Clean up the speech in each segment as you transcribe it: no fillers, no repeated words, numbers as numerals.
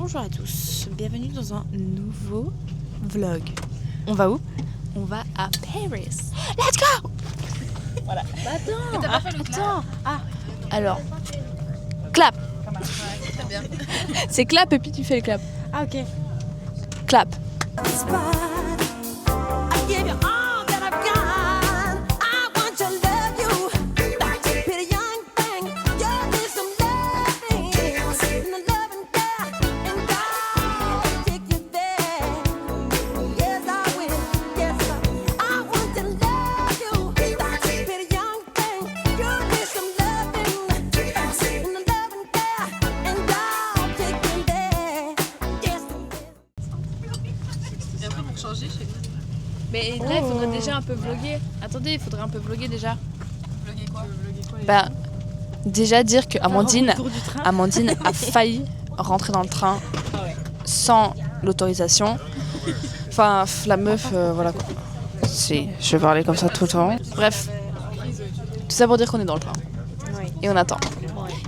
Bonjour à tous, bienvenue dans un nouveau vlog. On va où? On va à Paris. Let's go! Voilà. Bah attends, Alors, clap. très bien. C'est clap et puis tu fais le clap. Ah ok. Clap. Mais là, il faudrait déjà un peu vlogger. Attendez, il faudrait un peu vlogger déjà. Vlogger quoi? Bah, déjà dire que Amandine Amandine a failli rentrer dans le train sans l'autorisation. Enfin, la meuf, voilà quoi. Je vais parler comme ça tout le temps. Bref, tout ça pour dire qu'on est dans le train. Oui. Et on attend.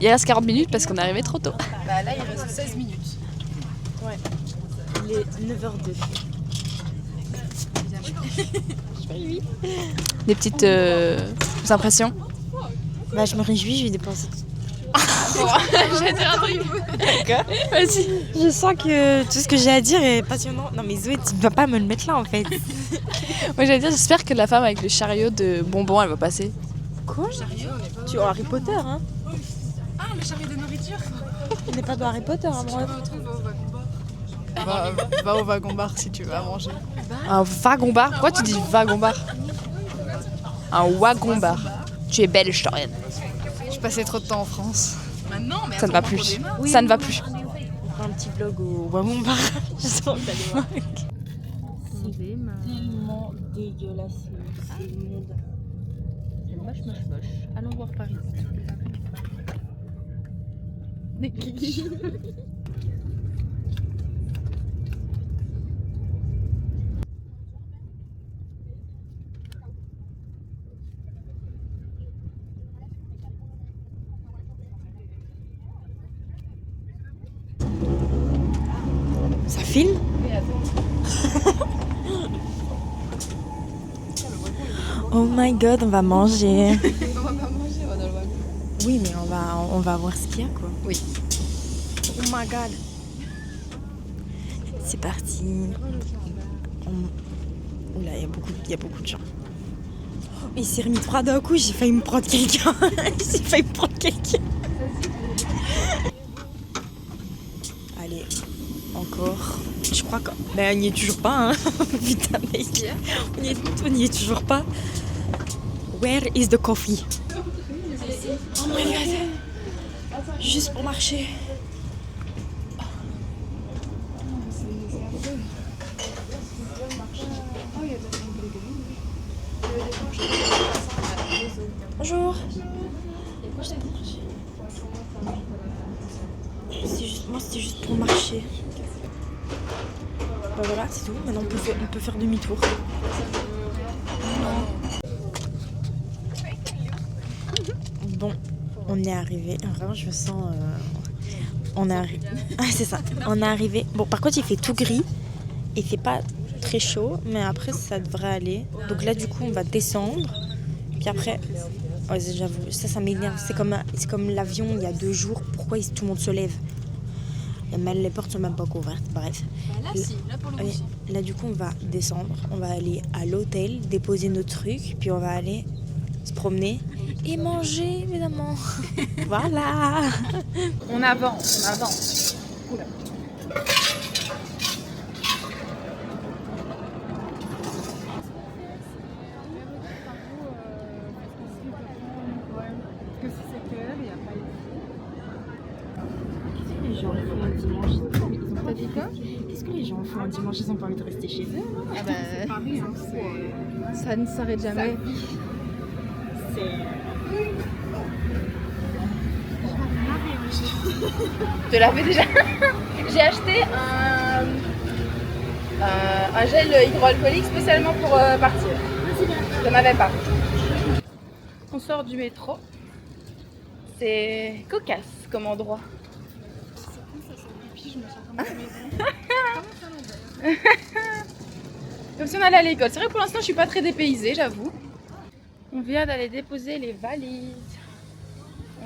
Il reste 40 minutes parce qu'on est arrivé trop tôt. Bah là il reste 16 minutes. Ouais. Il est 9h02. Des petites impressions. Bah je me réjouis, je vais dépenser. J'ai dire un truc. Vas-y. Je sens que tout ce que j'ai à dire est passionnant. Non mais Zoé, tu ne dois pas me le mettre là en fait. Moi j'allais dire, j'espère que la femme avec le chariot de bonbons, elle va passer. Quoi? Tu es Harry Potter hein? Ah, le chariot de nourriture. On n'est pas dans Harry Potter hein, moi. Va au wagon bar si tu veux à manger. Un wagon-bar? Pourquoi tu dis wagon-bar? Un wagon-bar. Tu es belge, Torienne. Je passais trop de temps en France. Maintenant, mais Ça ne va plus. Oui. Ça ne va plus. On fera un petit vlog au wagon bar. Je sens que t'allais voir. C'est tellement dégueulasse c'est le monde. C'est moche. Allons voir Paris. Ça filme? Oh my god, on va manger. On va pas manger, on va dans le wagon. Oui, mais on va voir ce qu'il y a quoi. Oui. Oh my god. C'est parti. Oula, il y a beaucoup de gens. Oh, il s'est remis trois d'un coup, j'ai failli me prendre quelqu'un. Allez, encore. Je crois que. Ben, on n'y est toujours pas, hein. Putain, mec. On n'y est toujours pas. Where is the coffee? Oh my god. Juste pour marcher. Bonjour. Moi c'était juste pour marcher. Bah voilà, c'est tout. Maintenant on peut faire demi-tour. Bon, on est arrivé. Vraiment, je me sens. On est arrivé. Ah, c'est ça. On est arrivé. Bon, par contre, il fait tout gris. Il fait pas très chaud, mais après, ça devrait aller. Donc là, du coup, on va descendre. Puis après. Ouais, j'avoue, ça m'énerve. C'est comme l'avion il y a 2 jours. Pourquoi tout le monde se lève? Les portes sont même pas couvertes. Bref. Là, si, là pour le coup, si. Là, du coup, on va descendre. On va aller à l'hôtel, déposer nos trucs. Puis on va aller se promener et manger, évidemment. Voilà. On avance. Oula. Les gens font un dimanche. T'as dit quoi? Qu'est-ce que les gens font un dimanche? Ils ont pas envie de rester chez eux. Ah bah, ça ne s'arrête jamais. Te l'avais déjà. J'ai acheté un gel hydroalcoolique spécialement pour partir. Je n'en avais pas. On sort du métro. C'est cocasse comme endroit. je me sens comme à la maison. Comme si on allait à l'école. C'est vrai que pour l'instant je suis pas très dépaysée, j'avoue. On vient d'aller déposer les valises.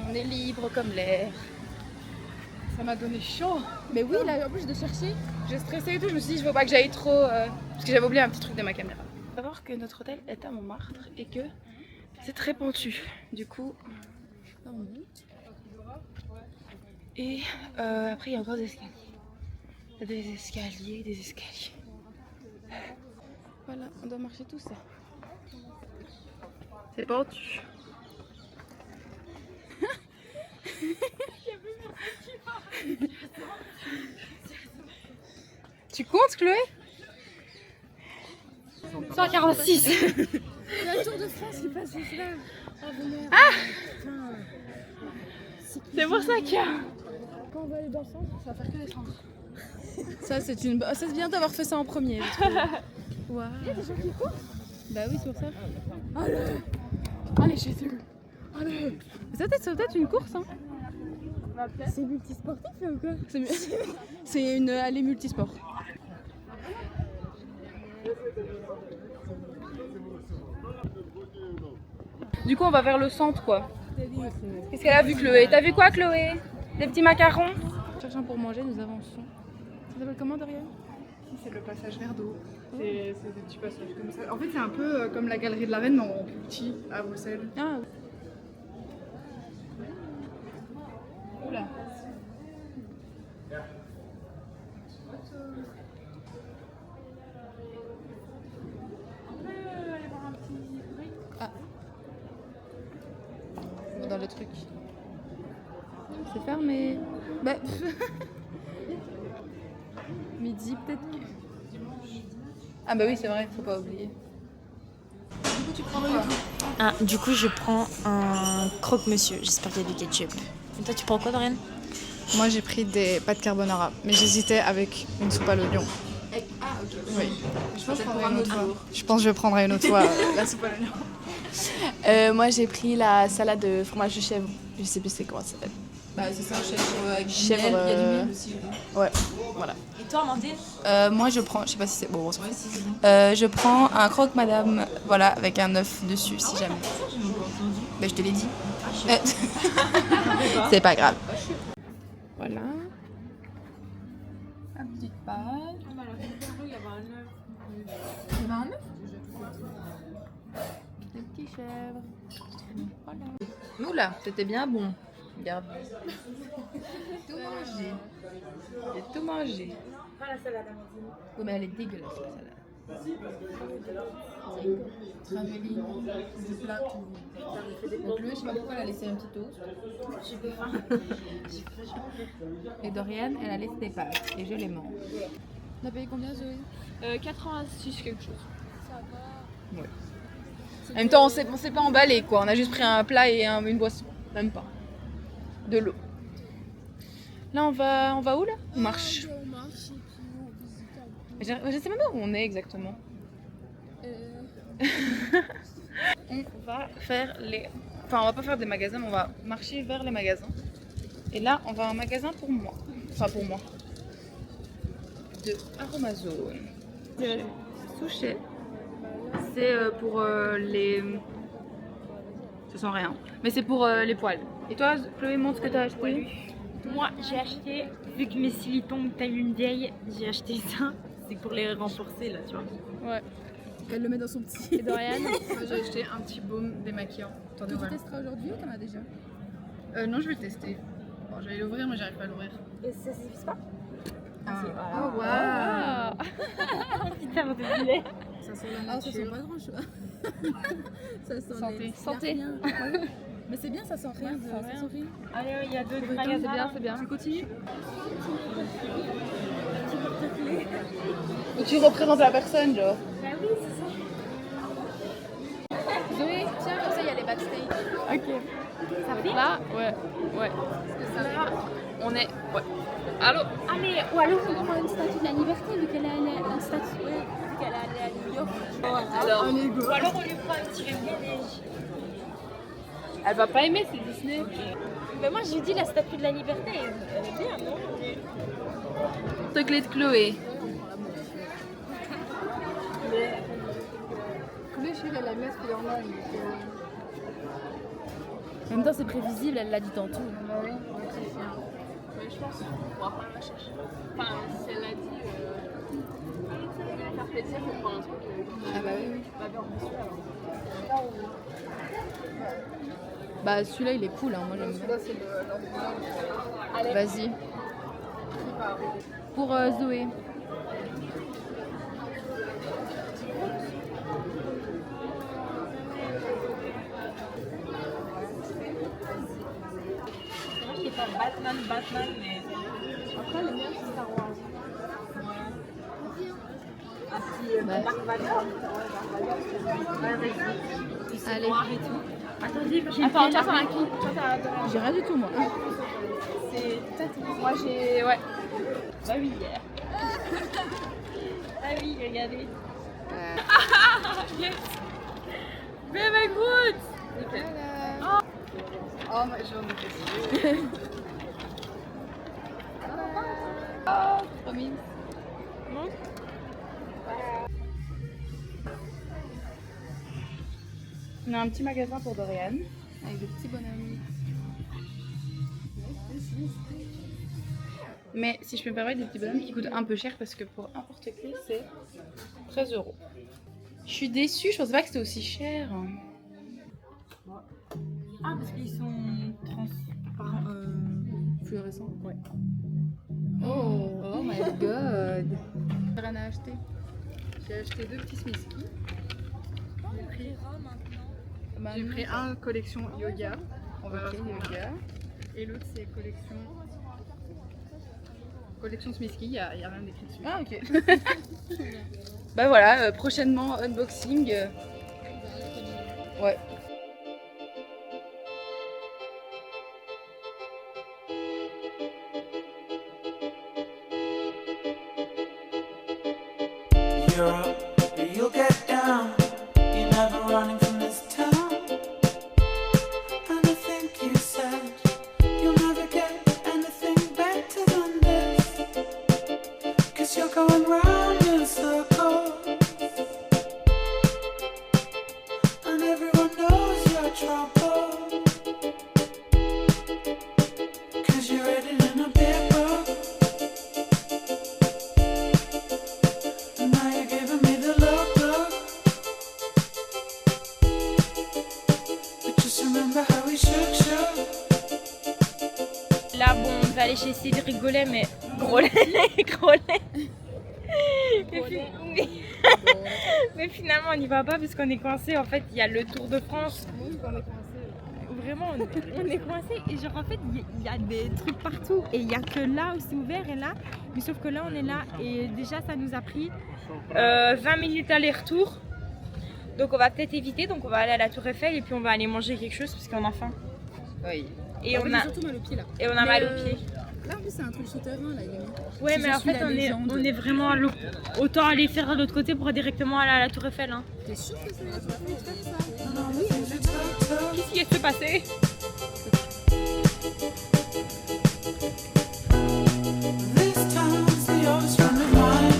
On est libre comme l'air. Ça m'a donné chaud. Mais oui, là en plus de chercher, j'ai stressé et tout. Je me suis dit, il faut pas que j'aille trop. Parce que j'avais oublié un petit truc de ma caméra. Il faut savoir que notre hôtel est à Montmartre et que c'est très pentu. Du coup, on monte. Et après, il y a encore des escaliers. Il y a des escaliers, des escaliers. Voilà, on doit marcher tout ça. C'est pentu. Tu comptes, Chloé? 146. Il y a le Tour de France qui passe juste là. Ah! C'est pour ça qu'il y a. Quand on va aller dans le centre, ça va faire que descendre. Ça, c'est une. C'est bien d'avoir fait ça en premier. Je trouve. Waouh. Il y a des gens qui courent. Bah oui, c'est pour ça. Allez, allez chez eux. Allez. Ça peut être une course, hein. C'est multisportif là ou quoi? C'est une allée multisport. Du coup, on va vers le centre, quoi. Qu'est-ce qu'elle a vu, Chloé? T'as vu quoi, Chloé? Des petits macarons? Cherchant pour manger, nous avançons. Ça s'appelle comment, Dorian? C'est le passage Verdo. C'est des petits passages comme ça. En fait, c'est un peu comme la galerie de la Reine, mais en plus petit à Bruxelles. Ah. Oula. Ah. Dans le truc. C'est fermé. Bah. Midi peut-être que. Ah bah oui, c'est vrai, faut pas oublier. Du coup, tu prends quoi? Du coup, je prends un croque-monsieur. J'espère qu'il y a du ketchup. Et toi, tu prends quoi, Dorian? Moi, j'ai pris des pâtes carbonara, mais j'hésitais avec une soupe à l'oignon. Ah, ok. Oui. Je pense que je prendrai un autre jour. Je pense que je prendrai une autre fois la soupe à l'oignon. Moi j'ai pris la salade de fromage de chèvre. Je sais plus c'est comment ça s'appelle. Bah, c'est ça, chèvre avec du Chèvre, miel. Il y a du miel aussi. Ouais, voilà. Et toi, Amandine? Moi, je prends, je sais pas si c'est bon, on s'en fout. Je prends un croque madame, voilà, avec un œuf dessus, si jamais. Bah, je te l'ai dit. C'est pas grave. Voilà. Un petit pâte. Il y avait un œuf? Des petits chèvres. Voilà. Oula, c'était bien bon. Regarde. Tout mangé. J'ai tout mangé. Prends la salade, Amandine. Oui, mais elle est dégueulasse la salade. Travelling, du plat, tout. Donc lui, je sais pas pourquoi elle a laissé un petit toast. J'ai pas faim. Et Dorian, elle a laissé des pâtes. Et je les mange. On a payé combien, Zoé 86 quelque chose. Ouais. En même temps, on s'est pas emballé quoi. On a juste pris un plat et une boisson. Même pas. De l'eau. Là, on va où là? On marche. On marche et puis on visite un peu. Je sais même pas où on est exactement. On va faire les. Enfin, on va pas faire des magasins, mais on va marcher vers les magasins. Et là, on va à un magasin pour moi. Enfin, pour moi. De Aromazone. Souchet. C'est pour les. Ça sent rien. Mais c'est pour les poils. Et toi, Chloé, montre ce que t'as acheté. Moi, j'ai acheté, vu que mes cils tombent taille une vieille, j'ai acheté ça. C'est pour les renforcer, là, tu vois. Ouais. Elle le met dans son petit. Et Dorian? Moi, j'ai acheté un petit baume démaquillant. Attendez, Tu voilà. testeras aujourd'hui ou t'en as déjà? Non, je vais le tester. Bon, j'allais l'ouvrir, mais j'arrive pas à l'ouvrir. Et ça s'évise pas? Oh waouh! Putain, vous devinez. Ça sent la Ah, ça sent nature. pas grand chose. Ça sent Santé. les... Santé. Rien. Mais c'est bien, ça sent rien. Ouais, ça sent rien. sent rien. Allez, il y a deux C'est magasins. bien, c'est bien. Tu continues? Tu représentes la personne, genre. Bah oui, c'est ça. Zoé, tiens, comme ça, il y a les backstage. Ok. Ça fait? Là, ouais. Là, on est... Ouais. Allô? Allez, ou alors on prend une statue de la liberté, vu qu'elle est allée à une statue, vu qu'elle est allée à New York. Alors, Ou alors on lui prend un petit manège. Elle va pas aimer, c'est Disney. Mais moi j'ai dit la statue de la liberté, elle est bien, non? porte-clés de Chloé. Chloé, chérie, elle a mis ce couleur-là. En même temps, c'est prévisible, elle l'a dit tantôt. Mais je pense qu'on pourra pas la chercher. Enfin, si elle l'a dit, pour faire plaisir, faut prendre un truc. Ah bah oui. Bah, ben, on peut celui-là, alors. Bah celui-là il est cool, hein. Moi j'aime bien. Celui-là, c'est l'original. Vas-y. Pour Zoé. Batman, mais Après, les miens, c'est Star Wars. un petit Dark Vador. Allez. Noir et tout. Attendez, j'ai Attends, toi t'en as qui? J'ai rien du tout moi. Moi, j'ai. Ouais. Bah oui, hier. Ah oui, regardez. Yes. Baby good. Oh, mais j'en ai fait. Oh, trop mignon. On a un petit magasin pour Dorian avec des petits bonhommes. Mais si je peux me permettre, des petits bonhommes qui coûtent un peu cher parce que pour un porte-clés c'est 13 €. Je suis déçue, je pensais pas que c'était aussi cher. Ah, parce qu'ils sont Fluorescent. Ouais. Oh my god. J'ai rien à acheter. J'ai acheté 2 petits Smisky. Bah, J'ai pris un collection yoga. On va ok, yoga. Et l'autre, c'est collection. Collection Smisky, il y a rien d'écrit dessus. Ah ok. Bah voilà, prochainement unboxing. Ouais. Europe, you'll get down. You're never running from this town. And I think you said you'll never get anything better than this. 'Cause you're going round in circles. And everyone knows your trouble. 'Cause you're written in a big book. And now you're giving me the look. But just remember how we shook. Là, bon, on va aller chez Cédric Grolet, mais Grolet. Mais finalement, on n'y va pas parce qu'on est coincé. En fait, il y a le Tour de France. Vraiment, on est coincé. Et genre, en fait, il y a des trucs partout. Et il n'y a que là où c'est ouvert et là. Mais sauf que là, on est là. Et déjà, ça nous a pris 20 minutes aller-retour. Donc, on va peut-être éviter. Donc, on va aller à la Tour Eiffel et puis on va aller manger quelque chose parce qu'on a faim. Oui. Et on a, surtout mal aux pieds là. et on a mal aux pieds. Là, en plus, c'est un truc souterrain là. Il est mis. Ouais, Si mais je en suis fait, la légende. on est vraiment à l'autre. Autant aller faire de l'autre côté pour directement aller à la Tour Eiffel. Hein. T'es sûr que c'est la faire ça? Qu'est-ce qui s'est passé? This town's the oldest friend of mine.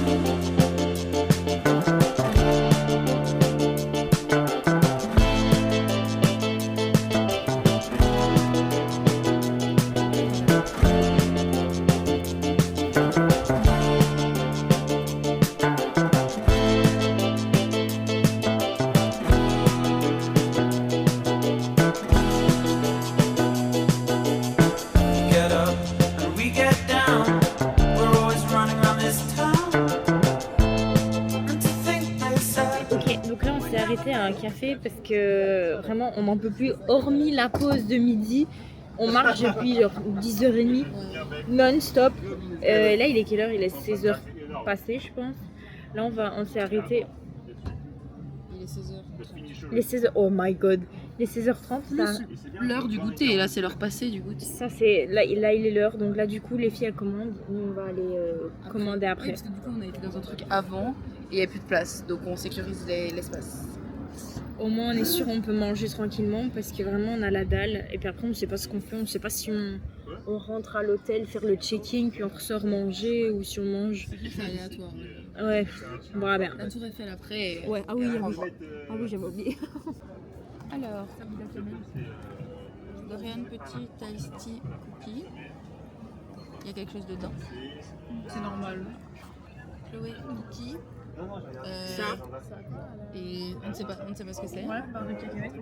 Get up and we get down. We're always running around this town. And to think they said Ok, donc là on s'est arrêté à un café parce que vraiment on n'en peut plus, hormis la pause de midi. On marche depuis genre 10h30 non-stop. Là il est quelle heure? Il est 16h passé je pense. Là on s'est arrêté. Il est 16h. Les 16h, oh my god, les 16h30 ça, L'heure du goûter, là c'est l'heure passée du goûter. ça c'est, là il est l'heure. Donc là du coup les filles elles commandent, nous on va aller commander Oui, après. parce que du coup on a été dans un truc avant et il n'y a plus de place, donc on sécurise l'espace. Au moins on est sûr on peut manger tranquillement parce que vraiment on a la dalle et puis après on sait pas ce qu'on fait, on sait pas si on rentre à l'hôtel faire le check-in, puis on ressort manger, ou si on mange. C'est aléatoire. Ouais, on verra bien. La Tour Eiffel après. Ouais, ah oui, j'avais oublié. Alors, Dorian, petit iced tea cookie. Il y a quelque chose dedans. C'est normal. Chloé, Mickey. Et on ne sait pas ce que c'est. Ouais, par le cacahuète.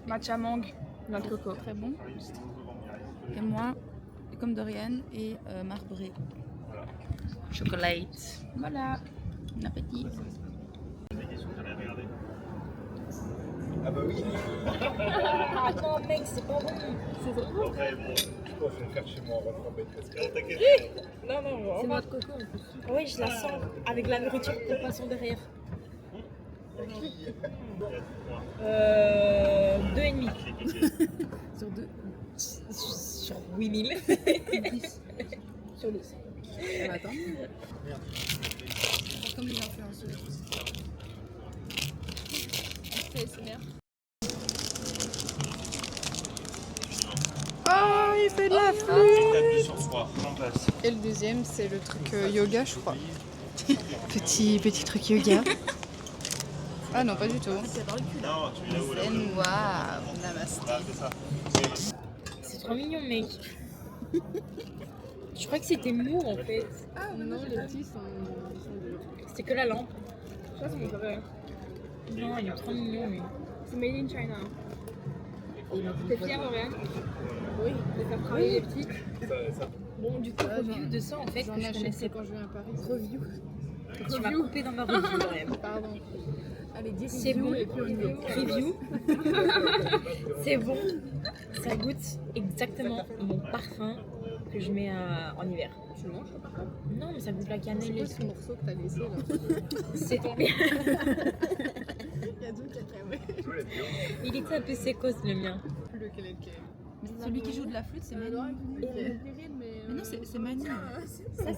Matcha mangue, noix de coco, très bon. Et moi, comme Dorian, et marbré. Chocolate. Voilà. Bon appétit. Ah bah oui. Attends, mec, c'est pas bon. C'est trop bon. Après, bon, je pense que je vais le faire chez moi, on va prendre parce que... C'est noix de coco en plus. Oui, je la sens avec la nourriture de poisson derrière. 2,5. Sur deux. Sur 8000. Sur 10. Attends. Comme les influenceurs. Oh, il fait de la flûte. Et le deuxième, c'est le truc yoga, je crois. Petit truc yoga. Ah non, pas du tout. Waouh, namasté. C'est trop mignon, mec. Je crois que c'était mou en fait. Ah non, les petits sont... C'était que la lampe. Ça, c'est mon préféré. Non, il est trop mignon, mais. C'est made in China. T'es fière, Aurélien? Oui, de faire travailler les petits. Bon, du coup, review de ça en fait. J'en Que je achète connaissais quand je viens à Paris. Review. Tu m'as coupé dans ma review quand même. Pardon. Allez, dis C'est bon. et puis on y va. Review. C'est bon. Ça goûte exactement mon parfum que je mets en hiver. Tu le manges, le parfum? Non, mais ça goûte la C'est cannelle quoi et ce tout. morceau que t'as laissé là? C'est tombé. Il y a deux cacahuètes. Il était un peu sécos le mien. Lequel est lequel? Celui qui joue de la flûte, c'est Manu. Mais non, c'est Manu. Ça c'est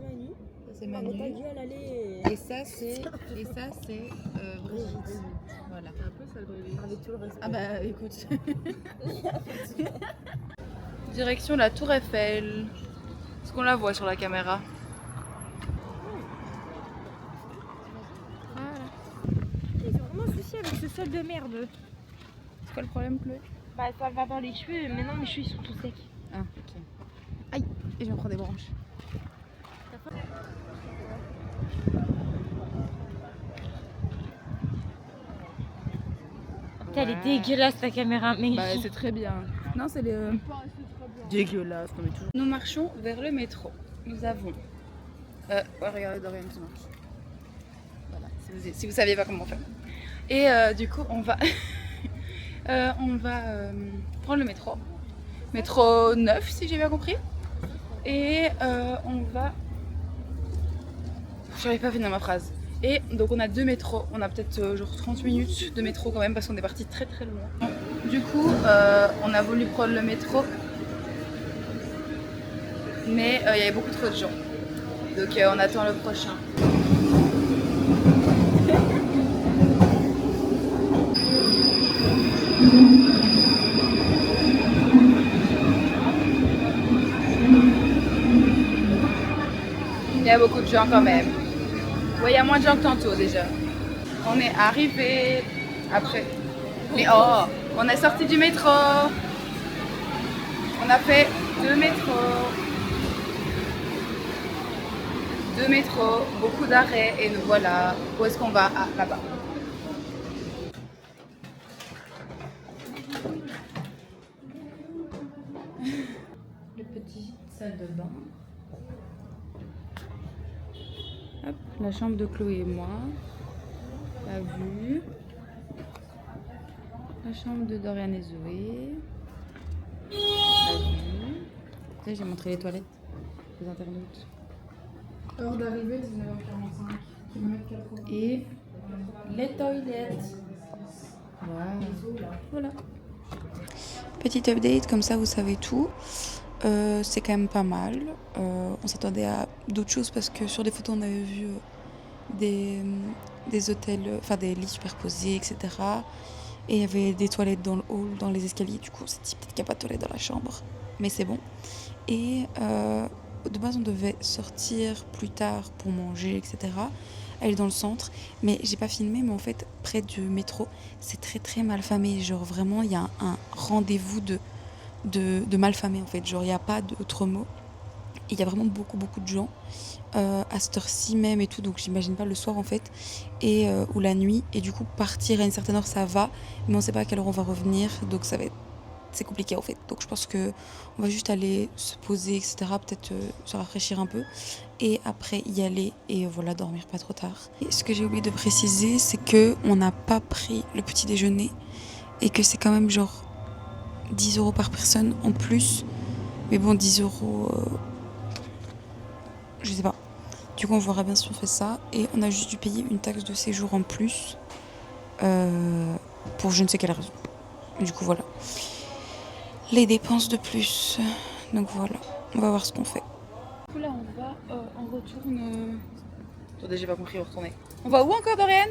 Manu. C'est On Manu. t'a dû à l'aller. Et ça, c'est Brigitte. Voilà. C'est un peu ça le Brigitte. Avec tout le reste. Ah bah écoute. Direction la Tour Eiffel. Est-ce qu'on la voit sur la caméra? Ils ont vraiment un souci avec ce sol de merde. C'est quoi le problème, Chloé? Bah ça va dans les cheveux, mais non mes cheveux ils sont tout secs. Ah, ok. Aïe, et je me prends des branches. Elle est dégueulasse ta caméra, mais Bah c'est très bien. Non, c'est les... dégueulasse, non mais toujours. Nous marchons vers le métro. Nous avons... regardez Dorian qui marche. Voilà, si vous saviez pas comment faire. Et du coup, on va... prendre le métro. Métro 9, si j'ai bien compris. Et on va... J'arrive pas à finir ma phrase. Et donc on a deux métros, on a peut-être genre 30 minutes de métro quand même parce qu'on est parti très très loin. Du coup, on a voulu prendre le métro, mais il y avait beaucoup trop de gens. Donc on attend le prochain. Il y a beaucoup de gens quand même. Ouais, il y a moins de gens que tantôt déjà. On est arrivé après. Mais oh, on est sorti du métro. On a fait 2 métros. 2 métros, beaucoup d'arrêts et nous voilà. Où est-ce qu'on va? Ah, là-bas. Le petit salle de bain. Hop, la chambre de Chloé et moi. La vue. La chambre de Dorian et Zoé. La vue. Là, j'ai montré les toilettes des internautes. Heure d'arrivée, 19h45. Kilomètre 80. Et les toilettes. Voilà. Petit update, comme ça vous savez tout. C'est quand même pas mal. On s'attendait à d'autres choses parce que sur des photos on avait vu des hôtels, enfin des lits superposés, etc. Et il y avait des toilettes dans le hall, dans les escaliers. Du coup, on s'est dit peut-être qu'il n'y a pas de toilette dans la chambre. Mais c'est bon. Et de base, on devait sortir plus tard pour manger, etc. Aller dans le centre. Mais j'ai pas filmé, mais en fait, près du métro, c'est très très mal famé. Genre vraiment, il y a un rendez-vous de mal famé en fait. Genre, il n'y a pas d'autre mot. Il y a vraiment beaucoup de gens à cette heure-ci même et tout, donc j'imagine pas le soir en fait, et ou la nuit, et du coup partir à une certaine heure ça va, mais on sait pas à quelle heure on va revenir, donc c'est compliqué en fait. Donc je pense que on va juste aller se poser, etc., peut-être se rafraîchir un peu, et après y aller, et voilà, dormir pas trop tard. Et ce que j'ai oublié de préciser, c'est que on n'a pas pris le petit déjeuner, et que c'est quand même genre 10 € par personne en plus, mais bon, 10 €... je sais pas. Du coup, on verra bien si on fait ça. Et on a juste dû payer une taxe de séjour en plus. Pour je ne sais quelle raison. Du coup, voilà. Les dépenses de plus. Donc voilà. On va voir ce qu'on fait. Du coup, là, on va, on retourne... Attendez, j'ai pas compris, on va retourner. On va où encore, Dorian?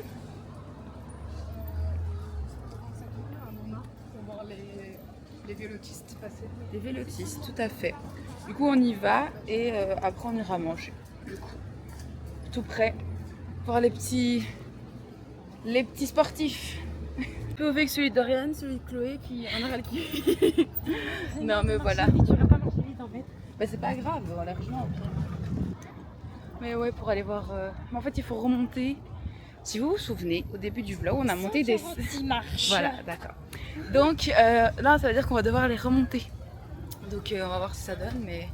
Pour voir les vélotistes passer. Les vélotistes, tout à fait. Du coup, on y va et après, on ira manger. Du coup, tout prêt. Voir les petits sportifs. POV que celui de Dorian, celui de Chloé, puis on aura le kiff. Non, mais voilà. Tu vas pas marcher vite en fait. Bah, c'est pas grave, on va les rejoindre. Mais ouais, pour aller voir. Mais en fait, il faut remonter. Si vous vous souvenez, au début du vlog, on a monté des. marches. Voilà, d'accord. Donc là, ça veut dire qu'on va devoir les remonter. Donc on va voir si ça donne, mais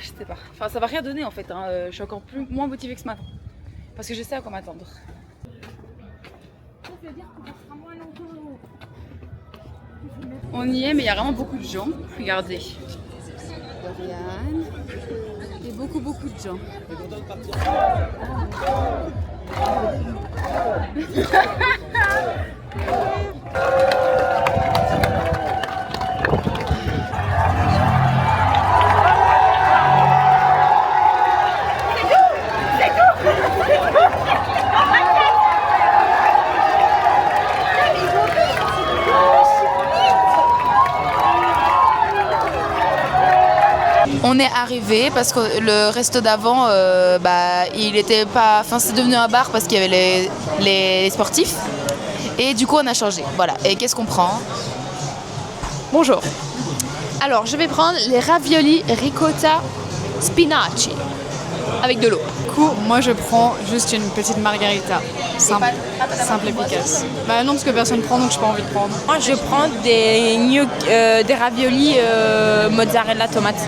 je sais pas. Enfin, ça va rien donner en fait. Hein. Je suis encore moins motivée que ce matin. Parce que je sais à quoi m'attendre. On y est, mais il y a vraiment beaucoup de gens. Regardez. Dorian. Et beaucoup de gens. On est arrivé parce que le resto d'avant, il était pas. Enfin, c'est devenu un bar parce qu'il y avait les sportifs. Et du coup, on a changé. Voilà. Et qu'est-ce qu'on prend? Bonjour. Alors, je vais prendre les raviolis ricotta spinaci avec de l'eau. Du coup, moi je prends juste une petite margarita. Simple, simple et efficace. Bah non, parce que personne prend, donc j'ai pas envie de prendre. Moi je prends des raviolis mozzarella tomate.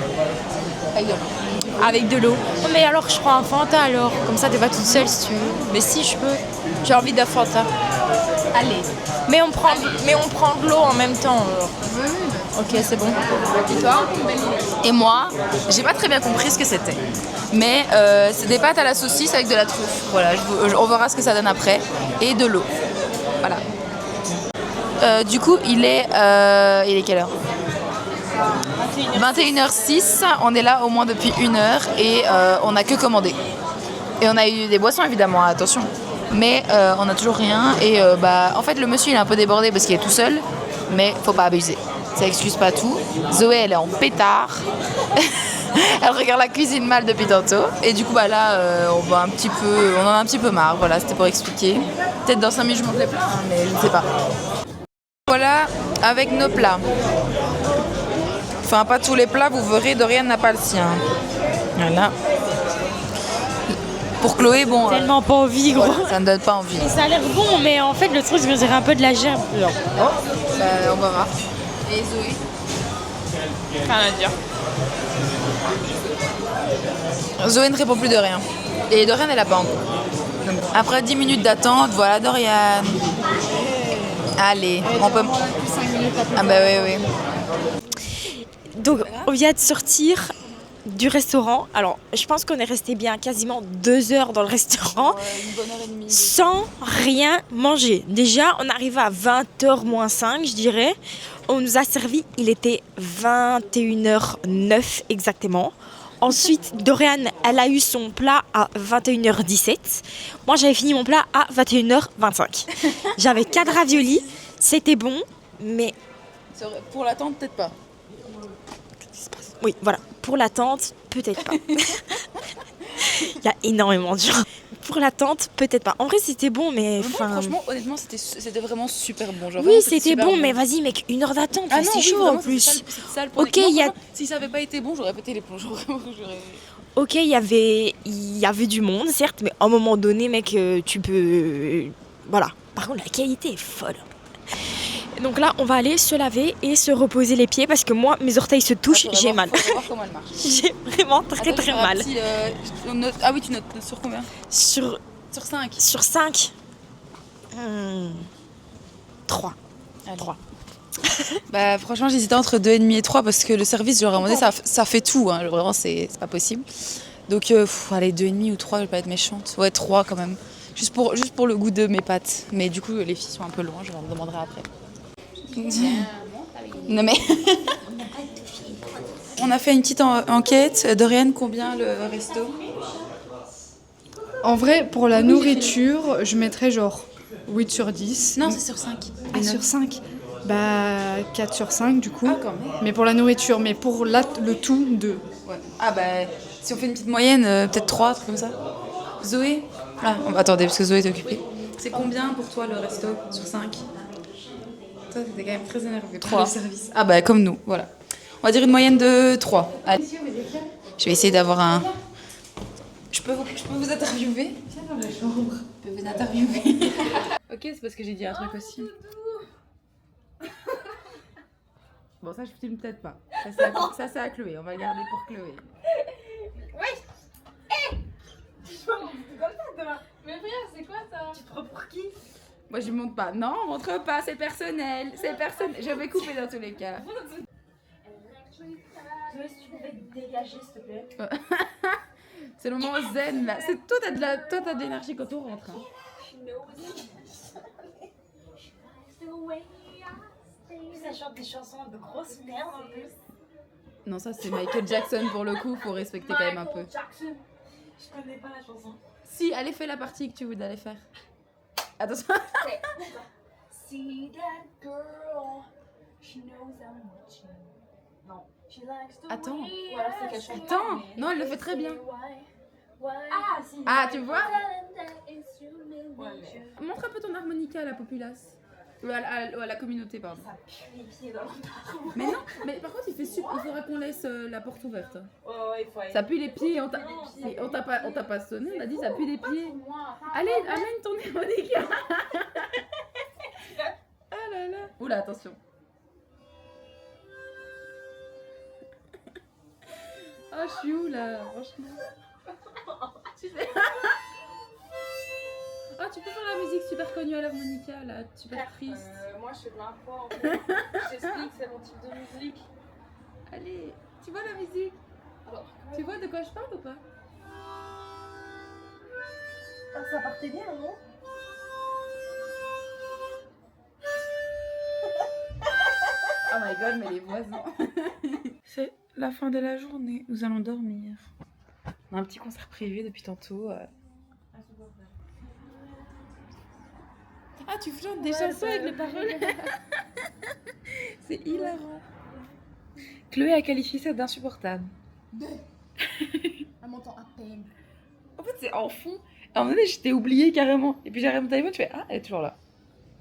Avec de l'eau. Oh, mais alors je prends un Fanta alors. Comme ça t'es pas toute seule si tu veux. Mais si je peux. J'ai envie d'un Fanta. Allez. Mais on prend de l'eau en même temps. Alors. Ok, c'est bon. Et toi? Et moi, j'ai pas très bien compris ce que c'était. Mais c'est des pâtes à la saucisse avec de la truffe. Voilà, on verra ce que ça donne après. Et de l'eau. Voilà. Du coup, il est quelle heure? 21h06. On est là au moins depuis 1 heure et on n'a que commandé. Et on a eu des boissons évidemment, attention. Mais on n'a toujours rien. Et en fait, le monsieur il est un peu débordé parce qu'il est tout seul. Mais faut pas abuser. Ça excuse pas tout. Zoé, elle est en pétard. Elle regarde la cuisine mal depuis tantôt. Et du coup, là, on en a un petit peu marre. Voilà, c'était pour expliquer. Peut-être dans 5 minutes, je monte les plats, hein, mais je ne sais pas. Voilà, avec nos plats. Enfin, pas tous les plats, vous verrez, Dorian n'a pas le sien. Voilà. Pour Chloé, bon... Tellement pas envie, gros. Voilà, ça ne donne pas envie. Et ça a l'air bon, mais en fait, le truc, je me dirais un peu de la gerbe. On verra. Et Zoé? Rien à dire. Zoé ne répond plus de rien. Et Dorian, elle a pas encore. Donc, après 10 minutes d'attente, voilà Dorian. Allez, on peut... Ah bah oui. Donc, on vient de sortir du restaurant. Alors, je pense qu'on est resté bien quasiment 2 heures dans le restaurant sans rien manger. Déjà, on arrive à 20h moins 5, je dirais. On nous a servi, il était 21h09 exactement. Ensuite, Dorian, elle a eu son plat à 21h17. Moi, j'avais fini mon plat à 21h25. J'avais 4 raviolis, c'était bon, mais Pour l'attente, peut-être pas. oui, voilà. Pour l'attente, peut-être pas. Il y a énormément de gens. Pour l'attente, peut-être pas. En vrai, c'était bon, mais enfin. Franchement, honnêtement, c'était vraiment super bon. Genre, Oui, vraiment, c'était super bon, mais vas-y, mec, 1 heure d'attente, Ah non, c'est oui, chaud vraiment, en plus. c'était ça le problème. Ok, il y a. Non, si ça avait pas été bon, j'aurais pété les plombs. Ok, il y avait du monde, certes, mais à un moment donné, mec, tu peux. Voilà. Par contre, la qualité est folle. Donc là, on va aller se laver et se reposer les pieds parce que moi, mes orteils se touchent, j'ai mal. Faut voir comment elle marche. J'ai vraiment très Attends, très je ferai un mal. petit, Ah oui, tu notes sur combien? Sur Sur 5. 5. 3. Allez. 3. Bah franchement, j'hésitais entre 2,5 et 3 parce que le service, genre à un moment donné, ça fait tout. Hein. Vraiment, c'est pas possible. Donc, allez, 2,5 ou 3, je vais pas être méchante. Ouais, 3 quand même. Juste pour le goût de mes pâtes. Mais du coup, les filles sont un peu loin, je leur demanderai après. Non mais... On a fait une petite enquête. Dorian, combien le resto? En vrai, pour la nourriture, je mettrais genre 8 sur 10. Non, c'est sur 5. Ah, sur 5. Bah, 4 sur 5 du coup. Ah, quand même. Mais pour la nourriture, mais pour le tout, 2. Ouais. Ah bah, si on fait une petite moyenne, peut-être 3, un truc comme ça. Zoé? Ah, attendez, parce que Zoé est occupée. C'est combien pour toi le resto sur 5? Toi, t'étais quand même très énervée par le service. Ah bah, comme nous, voilà. On va dire une moyenne de 3. Allez. Je vais essayer d'avoir un... Je peux vous interviewer? Viens dans la chambre. Je peux vous interviewer. Ok, c'est parce que j'ai dit un truc aussi. Bon, ça, je filme peut-être pas. Ça, c'est à Chloé. On va le garder pour Chloé. Mais frère, c'est quoi ça? Tu te prends pour qui? Moi, je montre pas. Non, on montre pas. C'est personnel. C'est personnel. Je vais couper dans tous les cas. Zoé, si tu pouvais te dégager, s'il te plaît. C'est le moment zen, là. Toi, t'as de l'énergie quand on rentre. Hein. Ça chante des chansons de grosses merdes en plus. Non, ça, c'est Michael Jackson pour le coup. Faut respecter quand même un peu. Jackson. Je connais pas la chanson. Si, allez, fais la partie que tu veux d'aller faire. Attention. See that girl, she knows I'm watching. Non. She likes to Attends. Voilà, c'est quelle chanson? Attends. Non, elle le fait très bien. Ah, si. Ah, tu vois? Ouais, mais... Montre un peu ton harmonica à la populace. Ou à la communauté, pardon. Ça pue les pieds dans le Mais non, mais par contre, il faudra qu'on laisse la porte ouverte. Ouais, il faut aller. Ça pue les pieds, on t'a pas sonné, on a dit ça pue les pieds. Allez, amène ton harmonica. Ah là là. Oula, attention. Oh, je suis où là, franchement. Tu sais... Oh, tu peux faire la musique super connue à l'harmonica là, super triste. Moi, je sais plein de fois. En fait. Je t'explique, c'est mon type de musique. Allez, tu vois la musique? Alors, tu vois de quoi je parle ou pas? Ah, ça partait bien, non? Oh my god, mais les voisins. C'est la fin de la journée, nous allons dormir. On a un petit concert privé depuis tantôt. Ah, tu chantes des chansons avec les paroles. C'est hilarant. Chloé a qualifié ça d'insupportable. Elle m'entend à peine. En fait, c'est en fond. À un moment donné, j'étais oubliée carrément. Et puis j'arrive mon téléphone, je fais ah, elle est toujours là.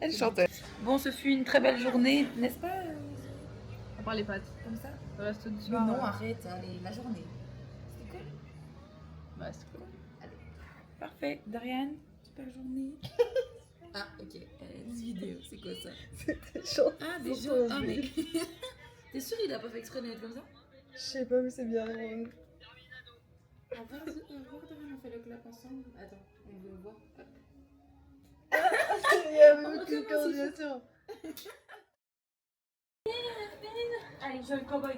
Elle chante. Bon, ce fut une très belle journée, n'est-ce pas? On parle les pâtes. Comme ça. Le reste du Mais soir. non, arrête, allez, la journée. C'était cool? Bah, c'est cool. Allez. Parfait. Dorian, super journée. Ah, ok. Des vidéos, c'est quoi ça? C'était chaud. Ah, des gens. Ah, mais. T'es sûr il a pas fait exprès de mettre comme ça? Je sais pas, mais c'est bien. On va Dorian, on fait le clap ensemble. Attends, on veut voir. Hop. Il y avait aucune coordination. Allez, je le cowboy,